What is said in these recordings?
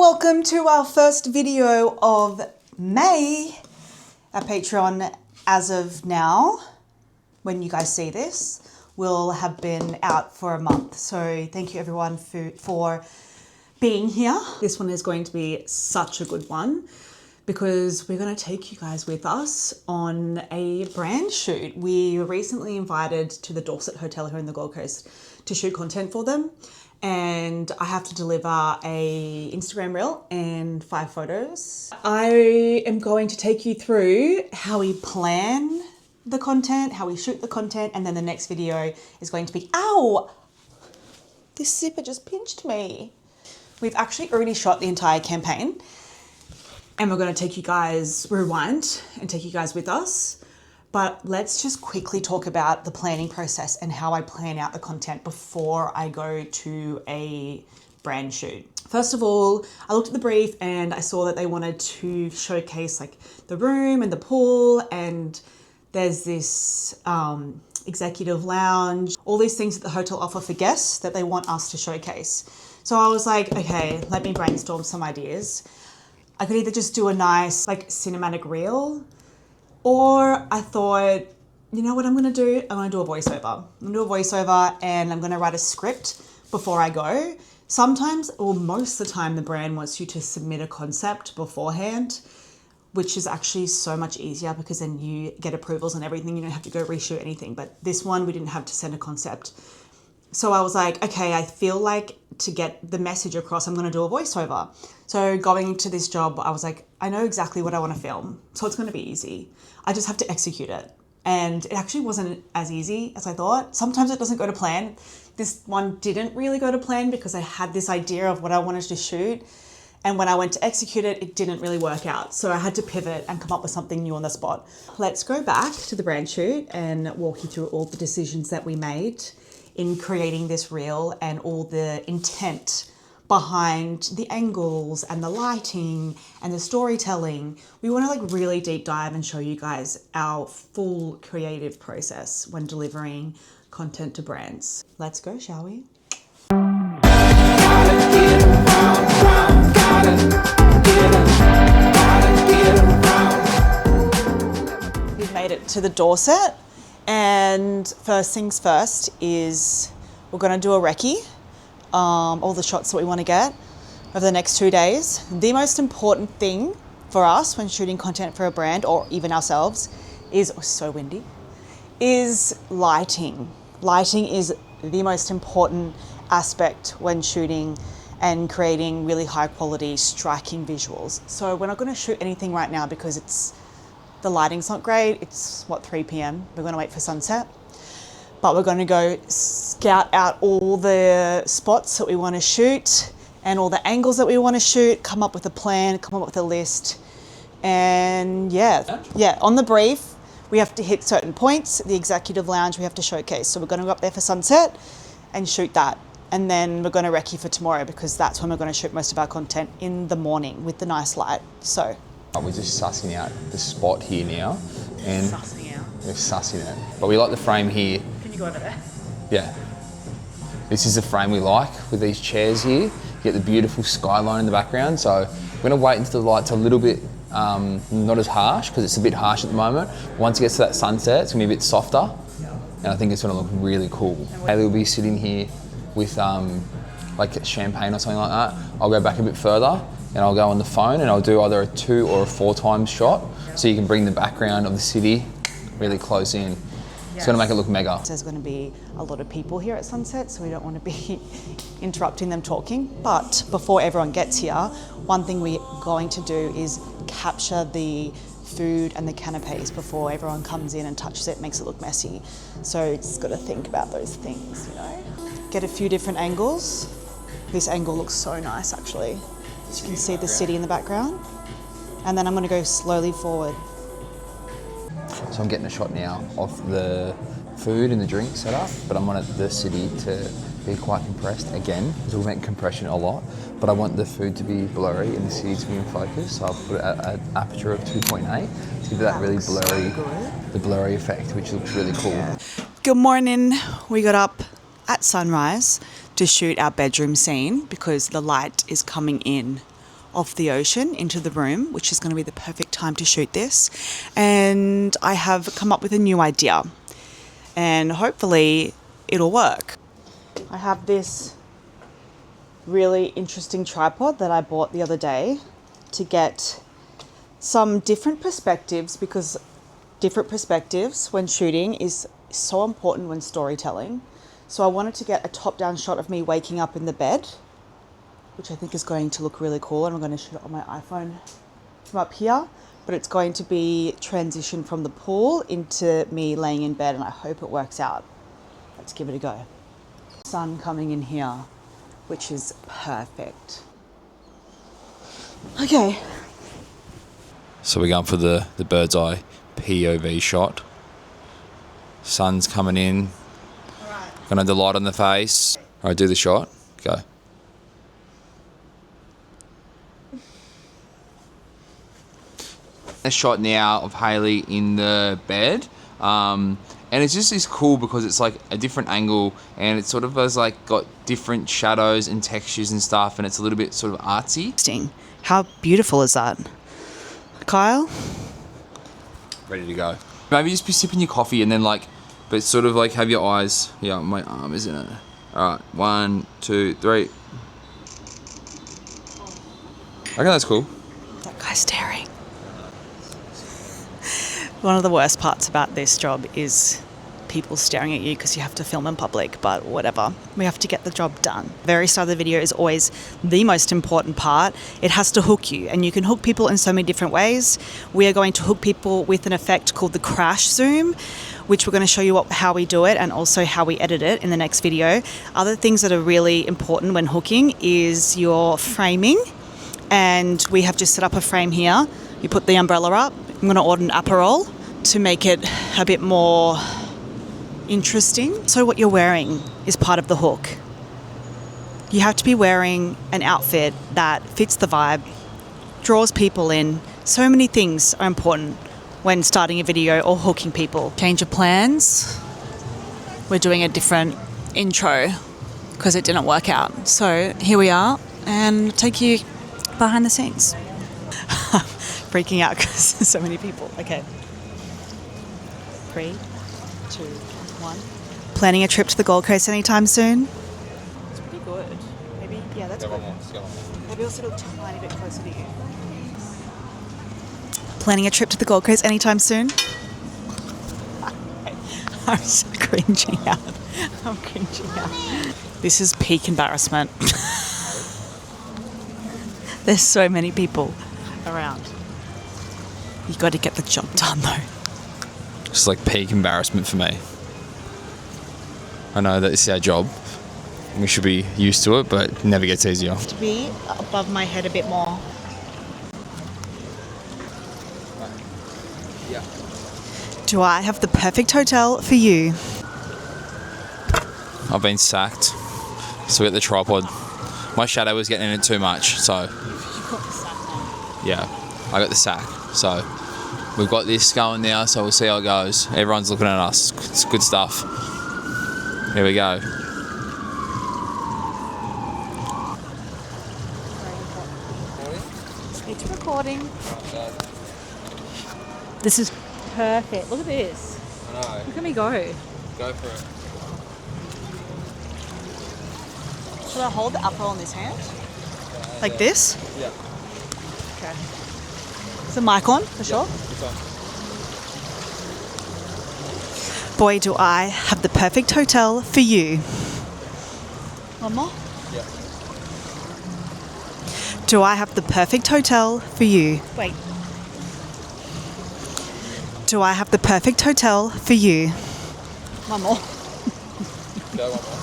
Welcome to our first video of May. Our Patreon, as of now, when you guys see this, will have been out for a month. So thank you everyone for being here. This one is going to be such a good one because we're going to take you guys with us on a brand shoot. We were recently invited to the Dorsett Hotel here in the Gold Coast to shoot content for them. And I have to deliver a Instagram reel and 5 photos. I am going to take you through how we plan the content, how we shoot the content, and then the next video is going to be, ow, this zipper just pinched me. We've actually already shot the entire campaign and we're going to take you guys, rewind and take you guys with us. But let's just quickly talk about the planning process and how I plan out the content before I go to a brand shoot. First of all, I looked at the brief and I saw that they wanted to showcase like the room and the pool, and there's this executive lounge, all these things that the hotel offer for guests that they want us to showcase. So I was like, okay, let me brainstorm some ideas. I could either just do a nice like cinematic reel, or I thought, you know what I'm gonna do? I'm gonna do a voiceover. I'm gonna do a voiceover and I'm gonna write a script before I go. Sometimes, or most of the time, the brand wants you to submit a concept beforehand, which is actually so much easier because then you get approvals and everything. You don't have to go reshoot anything. But this one, we didn't have to send a concept. So I was like, okay, I feel like to get the message across, I'm going to do a voiceover. So going into this job, I was like, I know exactly what I want to film. So it's going to be easy. I just have to execute it. And it actually wasn't as easy as I thought. Sometimes it doesn't go to plan. This one didn't really go to plan because I had this idea of what I wanted to shoot. And when I went to execute it, it didn't really work out. So I had to pivot and come up with something new on the spot. Let's go back to the brand shoot and walk you through all the decisions that we made in creating this reel and all the intent behind the angles and the lighting and the storytelling. We want to like really deep dive and show you guys our full creative process when delivering content to brands. Let's go, shall we? We've made it to the Dorsett. And first things first is we're going to do a recce, all the shots that we want to get over the next 2 days. The most important thing for us when shooting content for a brand or even ourselves is, so windy, is lighting. Lighting is the most important aspect when shooting and creating really high quality, striking visuals. So we're not going to shoot anything right now because the lighting's not great. It's 3 p.m. We're going to wait for sunset, but we're going to go scout out all the spots that we want to shoot and all the angles that we want to shoot, come up with a plan, come up with a list. And yeah, on the brief, we have to hit certain points. The executive lounge we have to showcase. So we're going to go up there for sunset and shoot that. And then we're going to recce for tomorrow because that's when we're going to shoot most of our content in the morning with the nice light. So we're just sussing out the spot here now. And we're sussing it. But we like the frame here. Can you go over there? Yeah. This is the frame we like with these chairs here. You get the beautiful skyline in the background. So we're going to wait until the light's a little bit not as harsh because it's a bit harsh at the moment. Once it gets to that sunset, it's going to be a bit softer. And I think it's going to look really cool. Hayley will be sitting here with like champagne or something like that. I'll go back a bit further and I'll go on the phone and I'll do either a 2 or a 4 times shot so you can bring the background of the city really close in. It's going to make it look mega. There's going to be a lot of people here at sunset, so we don't want to be interrupting them talking. But before everyone gets here, one thing we're going to do is capture the food and the canapes before everyone comes in and touches it, makes it look messy. So just got to think about those things, you know. Get a few different angles. This angle looks so nice actually. You can see the city in the background. And then I'm going to go slowly forward. So I'm getting a shot now of the food and the drink setup, but I want the city to be quite compressed again, because we'll make compression a lot, but I want the food to be blurry and the city to be in focus. So I'll put an aperture of 2.8 to give it that really blurry, the blurry effect, which looks really cool. Yeah. Good morning. We got up at sunrise to shoot our bedroom scene because the light is coming in of the ocean into the room, which is going to be the perfect time to shoot this. And I have come up with a new idea, and hopefully it'll work. I have this really interesting tripod that I bought the other day to get some different perspectives, because different perspectives when shooting is so important when storytelling. So I wanted to get a top-down shot of me waking up in the bed, which I think is going to look really cool, and I'm going to shoot it on my iPhone from up here, but it's going to be transition from the pool into me laying in bed, and I hope it works out. Let's give it a go. Sun coming in here, which is perfect. Okay. So we're going for the bird's eye POV shot. Sun's coming in. All right. Gonna have the light on the face. All right, do the shot. Go. A shot now of Hayley in the bed. And it's just cool because it's like a different angle, and it sort of has like got different shadows and textures and stuff, and it's a little bit sort of artsy. How beautiful is that? Kyle? Ready to go. Maybe just be sipping your coffee and then but sort of have your eyes. Yeah, my arm is in it. All right, 1, 2, 3. Okay, that's cool. That guy's staring. One of the worst parts about this job is people staring at you because you have to film in public, but whatever. We have to get the job done. The very start of the video is always the most important part. It has to hook you, and you can hook people in so many different ways. We are going to hook people with an effect called the crash zoom, which we're going to show you how we do it and also how we edit it in the next video. Other things that are really important when hooking is your framing, and we have just set up a frame here. You put the umbrella up. I'm going to order an Aperol to make it a bit more interesting. So what you're wearing is part of the hook. You have to be wearing an outfit that fits the vibe, draws people in. So many things are important when starting a video or hooking people. Change of plans. We're doing a different intro because it didn't work out. So here we are, and I'll take you behind the scenes. Freaking out because there's so many people. Okay. 3, 2, 1. Planning a trip to the Gold Coast anytime soon? It's pretty good. Maybe, yeah, that's good. Maybe also a tiny bit closer to you. Planning a trip to the Gold Coast anytime soon? I'm so cringing out. I'm cringing out. This is peak embarrassment. There's so many people around. You got to get the job done though. It's like peak embarrassment for me. I know that this is our job. We should be used to it, but it never gets easier. To be above my head a bit more. Yeah. Do I have the perfect hotel for you? I've been sacked. So we got the tripod. My shadow was getting in it too much, so. You got the sack on. Yeah, I got the sack. So we've got this going now, so we'll see how it goes. Everyone's looking at us. It's good stuff. Here we go. It's recording. This is perfect. Look at this. I know. Look at me go. Go for it. Should I hold the Aperol in this hand? Like this? Yeah. Okay. Is the mic on for sure? It's on. Boy, do I have the perfect hotel for you. One more? Yeah. Do I have the perfect hotel for you? Wait. Do I have the perfect hotel for you? One more. Go one more.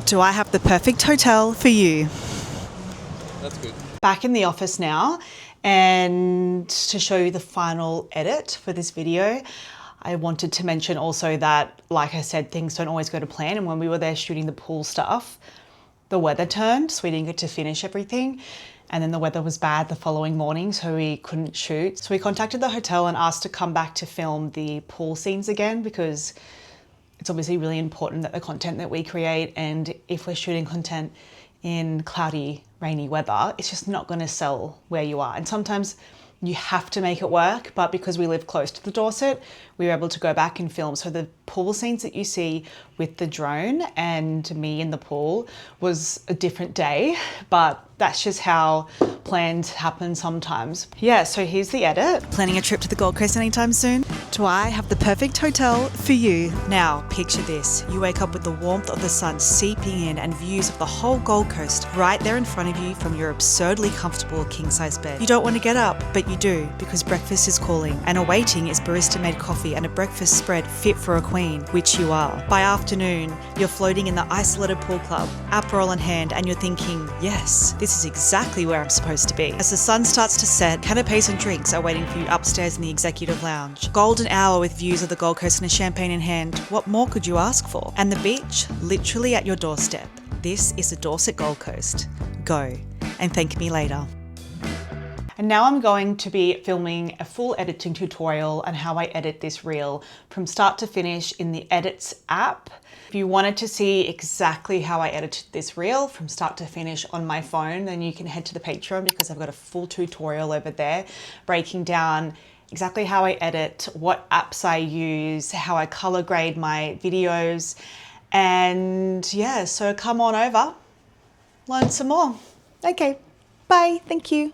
Do I have the perfect hotel for you? That's good. Back in the office now, and to show you the final edit for this video, I wanted to mention also that, like I said, things don't always go to plan, and when we were there shooting the pool stuff, the weather turned, so we didn't get to finish everything, and then the weather was bad the following morning, so we couldn't shoot. So we contacted the hotel and asked to come back to film the pool scenes again, because it's obviously really important that the content that we create, and if we're shooting content in cloudy, rainy weather, it's just not going to sell where you are. And sometimes you have to make it work, but because we live close to the Dorsett, we were able to go back and film. So the pool scenes that you see with the drone and me in the pool was a different day, but that's just how plans happen sometimes. Yeah, so here's the edit. Planning a trip to the Gold Coast anytime soon? Do I have the perfect hotel for you? Now, picture this. You wake up with the warmth of the sun seeping in and views of the whole Gold Coast right there in front of you from your absurdly comfortable king-size bed. You don't want to get up, but you do, because breakfast is calling, and awaiting is barista-made coffee and a breakfast spread fit for a queen, which you are. By afternoon, you're floating in the isolated pool club, Aperol in hand, and you're thinking, yes, this is exactly where I'm supposed to be. As the sun starts to set, canapes and drinks are waiting for you upstairs in the executive lounge. Golden hour with views of the Gold Coast and a champagne in hand. What more could you ask for? And the beach, literally at your doorstep. This is the Dorsett Gold Coast. Go, and thank me later. And now I'm going to be filming a full editing tutorial on how I edit this reel from start to finish in the Edits app. If you wanted to see exactly how I edited this reel from start to finish on my phone, then you can head to the Patreon, because I've got a full tutorial over there breaking down exactly how I edit, what apps I use, how I color grade my videos. And yeah, so come on over, learn some more. Okay, bye, thank you.